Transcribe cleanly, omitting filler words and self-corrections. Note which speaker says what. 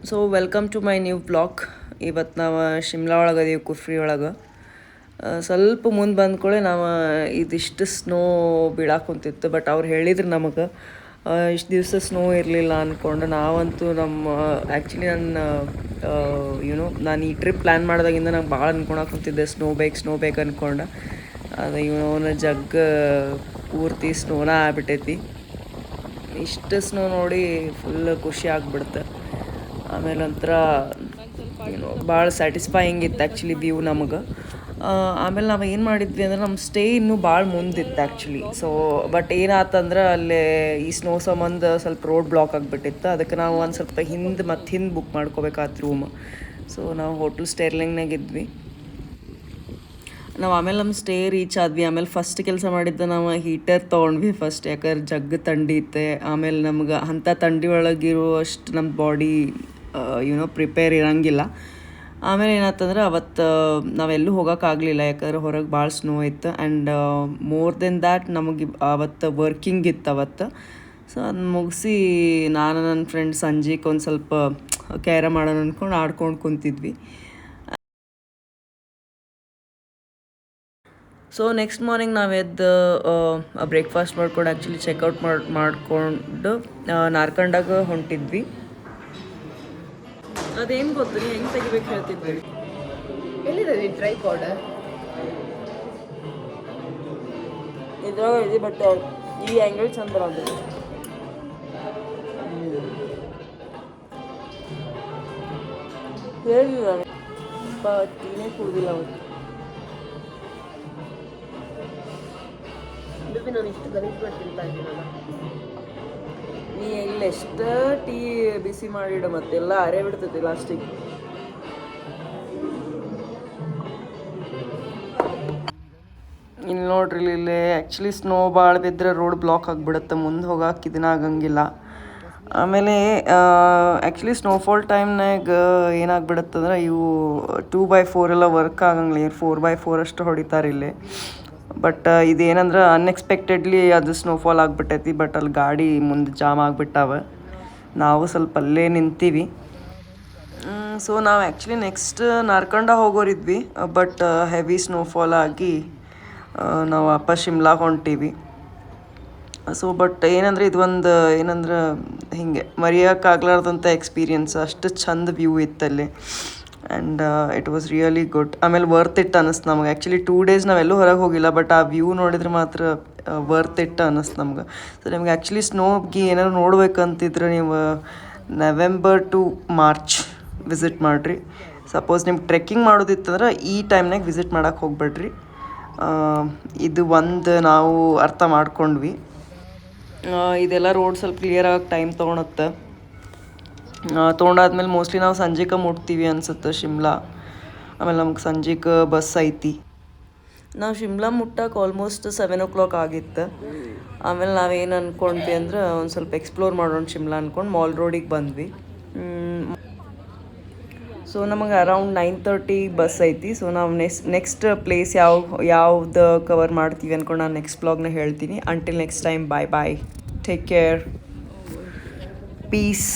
Speaker 1: So welcome to my new blog. ಇವತ್ತು ನಾವು ಶಿಮ್ಲಾ ಒಳಗೆ ಅದೀವಿ, ಕುಫ್ರಿ ಒಳಗೆ. ಸ್ವಲ್ಪ ಮುಂದೆ ಬಂದ್ಕೊಳ್ಳೆ ನಾವು ಇದಿಷ್ಟು ಸ್ನೋ ಬೀಳಾಕುಂತಿತ್ತು. ಬಟ್ ಅವ್ರು ಹೇಳಿದ್ರು ನಮಗೆ ಇಷ್ಟು ದಿವಸ ಸ್ನೋ ಇರಲಿಲ್ಲ ಅಂದ್ಕೊಂಡು. ನಾವಂತೂ ಆ್ಯಕ್ಚುಲಿ ನಾನು ಈ ಟ್ರಿಪ್ ಪ್ಲ್ಯಾನ್ ಮಾಡಿದಾಗಿಂದ ನಂಗೆ ಭಾಳ ಅನ್ಕೊಳಕುಂತಿದ್ದೆ ಸ್ನೋ ಬೇಕು ಅಂದ್ಕೊಂಡು. ಅದು ಇವನ ಪೂರ್ತಿ ಸ್ನೋನ ಆಗ್ಬಿಟ್ಟೈತಿ. ಇಷ್ಟು ಸ್ನೋ ನೋಡಿ ಫುಲ್ ಖುಷಿ ಆಗಿಬಿಡ್ತೆ. ಆಮೇಲೆ ಒಂಥರ ಭಾಳ ಸ್ಯಾಟಿಸ್ಫೈಯಿಂಗ್ ಇತ್ತು ಆ್ಯಕ್ಚುಲಿ ವ್ಯೂ ನಮಗೆ. ಆಮೇಲೆ ನಾವು ಏನು ಮಾಡಿದ್ವಿ ಅಂದ್ರೆ ನಮ್ಮ ಸ್ಟೇ ಇನ್ನೂ ಭಾಳ ಮುಂದಿತ್ತು ಆ್ಯಕ್ಚುಲಿ. ಸೊ ಬಟ್ ಏನಾತಂದ್ರೆ ಅಲ್ಲೇ ಈ ಸ್ನೋ ಸಂಬಂಧ ಸ್ವಲ್ಪ ರೋಡ್ ಬ್ಲಾಕ್ ಆಗಿಬಿಟ್ಟಿತ್ತು. ಅದಕ್ಕೆ ನಾವು ಒಂದು ಸ್ವಲ್ಪ ಹಿಂದೆ ಬುಕ್ ಮಾಡ್ಕೋಬೇಕಾದ ರೂಮ್. ಸೊ ನಾವು ಹೋಟೆಲ್ ಸ್ಟೇರ್ಲಿಂಗ್ನಾಗ ಇದ್ವಿ. ನಾವು ಆಮೇಲೆ ನಮ್ಮ ಸ್ಟೇ ರೀಚ್ ಆದ್ವಿ. ಆಮೇಲೆ ಫಸ್ಟ್ ಕೆಲಸ ಮಾಡಿದ್ದು ನಾವು ಹೀಟರ್ ತೊಗೊಂಡ್ವಿ ಫಸ್ಟ್, ಯಾಕಂದ್ರೆ ಜಗ್ಗ ಥಂಡಿ ಇತ್ತೆ. ಆಮೇಲೆ ನಮ್ಗೆ ಅಂಥ ಥಂಡಿ ಒಳಗಿರುವಷ್ಟು ನಮ್ಮ ಬಾಡಿ ಪ್ರಿಪೇರ್ ಇರೋಂಗಿಲ್ಲ. ಆಮೇಲೆ ಏನಾಯ್ತಂದ್ರೆ ಅವತ್ತು ನಾವೆಲ್ಲೂ ಹೋಗೋಕ್ಕಾಗಲಿಲ್ಲ, ಯಾಕಂದ್ರೆ ಹೊರಗೆ ಭಾಳ ಸ್ನೋ ಇತ್ತು. ಆ್ಯಂಡ್ ಮೋರ್ ದೆನ್ ದ್ಯಾಟ್ ನಮಗೆ ಅವತ್ತು ವರ್ಕಿಂಗ್ ಇತ್ತು ಅವತ್ತು. ಸೊ ಅದನ್ನ ಮುಗಿಸಿ ನಾನು ನನ್ನ ಫ್ರೆಂಡ್ ಸಂಜೆಗೆ ಒಂದು ಸ್ವಲ್ಪ ಕ್ಯಾರಮ್ ಮಾಡೋಣ ಅಂದ್ಕೊಂಡು ಆಡ್ಕೊಂಡು ಕುಂತಿದ್ವಿ. ಸೊ ನೆಕ್ಸ್ಟ್ ಮಾರ್ನಿಂಗ್ ನಾವು ಎದ್ದು ಬ್ರೇಕ್ಫಾಸ್ಟ್ ಮಾಡ್ಕೊಂಡು ಆ್ಯಕ್ಚುಲಿ ಚೆಕ್ಔಟ್ ಮಾಡಿಕೊಂಡು ನಾರ್ಕಂಡಾಗ ಹೊಂಟಿದ್ವಿ. ಅದೇನು ಗೊತ್ತು, ನೀವು ಹೆಂಗೆ ತೆಗಿಬೇಕು ಹೇಳ್ತಿದ್ವಿ.
Speaker 2: ಎಲ್ಲಿದೆ ಟ್ರೈ ಪೌಡರ್?
Speaker 1: ಇದ್ರಾಗ ಇದೆ, ಬಟ್ ಈ ಆ್ಯಂಗಲ್ ಚಂದ ಬರೋದು. ಹೇಳಿಲ್ಲ ಟೀನೇ ಕುಡ್ದಿಲ್ಲ ಅವತ್ತು.
Speaker 2: ನಾನು ಇಷ್ಟು ಗಲೀಜ್ ಮಾಡಿ ತಿಂತಾ ಇದ್ದೀನಲ್ಲ.
Speaker 1: ನೀ ಇಲ್ಲೆಷ್ಟು ಟೀ ಬಿಸಿ ಮಾಡಿಡ, ಮತ್ತೆಲ್ಲ ಅರೆ ಬಿಡ್ತೈತಿ ಲಾಸ್ಟಿಗೆ. ಇಲ್ಲಿ ನೋಡ್ರಿ, ಇಲ್ಲಿ ಆ್ಯಕ್ಚುಲಿ ಸ್ನೋ ಭಾಳ ಬಿದ್ದರೆ ರೋಡ್ ಬ್ಲಾಕ್ ಆಗಿಬಿಡುತ್ತೆ, ಮುಂದೆ ಹೋಗಕ್ಕೆ ಇದನ್ನ ಆಗಂಗಿಲ್ಲ. ಆಮೇಲೆ ಆ್ಯಕ್ಚುಲಿ ಸ್ನೋಫಾಲ್ ಟೈಮ್ನಾಗ ಏನಾಗ್ಬಿಡುತ್ತಂದ್ರೆ ಇವು 2x4 ಎಲ್ಲ ವರ್ಕ್ ಆಗಂಗಿಲ್ಲ, 4x4 ಅಷ್ಟು ಹೊಡಿತಾರೆ ಇಲ್ಲಿ. ಬಟ್ ಇದೇನಂದ್ರೆ ಅನ್ಎಕ್ಸ್ಪೆಕ್ಟೆಡ್ಲಿ ಅದು ಸ್ನೋಫಾಲ್ ಆಗಿಬಿಟ್ಟೈತಿ. ಬಟ್ ಅಲ್ಲಿ ಗಾಡಿ ಮುಂದೆ ಜಾಮ್ ಆಗಿಬಿಟ್ಟಾವ. ನಾವು ಸ್ವಲ್ಪ ಅಲ್ಲೇ ನಿಂತೀವಿ. ಸೊ ನಾವು ಆ್ಯಕ್ಚುಲಿ ನೆಕ್ಸ್ಟ್ ನಾರ್ಕಂಡ ಹೋಗೋರಿದ್ವಿ, ಬಟ್ ಹೆವಿ ಸ್ನೋಫಾಲ್ ಆಗಿ ನಾವು ವಾಪಸ್ ಶಿಮ್ಲಾಗೆ ಹೊಂಟೀವಿ. ಸೊ ಬಟ್ ಏನಂದರೆ ಇದೊಂದು ಏನಂದ್ರೆ ಹಿಂಗೆ ಮರೆಯೋಕ್ಕಾಗ್ಲಾರ್ದಂಥ ಎಕ್ಸ್ಪೀರಿಯನ್ಸ್. ಅಷ್ಟು ಚಂದ ವ್ಯೂ ಇತ್ತಲ್ಲಿ. And it was really good. ಆಮೇಲೆ ವರ್ತ್ ಇಟ್ ಅನ್ನಿಸ್ತು ನಮ್ಗೆ. ಆ್ಯಕ್ಚುಲಿ 2 days ನಾವೆಲ್ಲೂ ಹೊರಗೆ ಹೋಗಿಲ್ಲ, ಬಟ್ ಆ ವ್ಯೂ ನೋಡಿದ್ರೆ ಮಾತ್ರ ವರ್ತ್ ಇಟ್ ಅನ್ನಿಸ್ತು ನಮ್ಗೆ. ಸೊ ನಿಮ್ಗೆ ಆ್ಯಕ್ಚುಲಿ ಸ್ನೋಗೆ ಏನಾದ್ರು ನೋಡ್ಬೇಕಂತಿದ್ರೆ ನೀವು ನವೆಂಬರ್ ಟು ಮಾರ್ಚ್ ವಿಸಿಟ್ ಮಾಡಿರಿ. ಸಪೋಸ್ ನಿಮ್ಗೆ ಟ್ರೆಕ್ಕಿಂಗ್ ಮಾಡೋದಿತ್ತಂದ್ರೆ ಈ ಟೈಮ್ನಾಗ ವಿಸಿಟ್ ಮಾಡೋಕ್ಕೆ ಹೋಗ್ಬೇಡ್ರಿ. ಇದು ಒಂದು ನಾವು ಅರ್ಥ ಮಾಡ್ಕೊಂಡ್ವಿ. ಇದೆಲ್ಲ ರೋಡ್ ಸ್ವಲ್ಪ ಕ್ಲಿಯರ್ ಆಗೋಕ್ಕೆ ಟೈಮ್ ತೊಗೊಂಡಾದ್ಮೇಲೆ ಮೋಸ್ಟ್ಲಿ ನಾವು ಸಂಜೆಗೆ ಮುಟ್ತೀವಿ ಅನ್ಸುತ್ತೆ ಶಿಮ್ಲಾ. ಆಮೇಲೆ ನಮ್ಗೆ ಸಂಜೆಗೆ ಬಸ್ ಐತಿ. ನಾವು ಶಿಮ್ಲಾ ಮುಟ್ಟಕ್ಕೆ ಆಲ್ಮೋಸ್ಟ್ 7 o'clock ಆಗಿತ್ತು. ಆಮೇಲೆ ನಾವೇನು ಅಂದ್ಕೊಂಡ್ವಿ ಅಂದ್ರೆ ಒಂದು ಸ್ವಲ್ಪ ಎಕ್ಸ್ಪ್ಲೋರ್ ಮಾಡೋಣ ಶಿಮ್ಲಾ ಅಂದ್ಕೊಂಡು ಮಾಲ್ ರೋಡಿಗೆ ಬಂದ್ವಿ. ಸೊ ನಮಗೆ ಅರೌಂಡ್ 9:30 ಬಸ್ ಐತಿ. ಸೊ ನಾವು ನೆಕ್ಸ್ಟ್ ಪ್ಲೇಸ್ ಯಾವ್ದು ಕವರ್ ಮಾಡ್ತೀವಿ ಅಂದ್ಕೊಂಡು ನಾನು ನೆಕ್ಸ್ಟ್ ಬ್ಲಾಗ್ನ ಹೇಳ್ತೀನಿ. Until next time, bye take care, piece.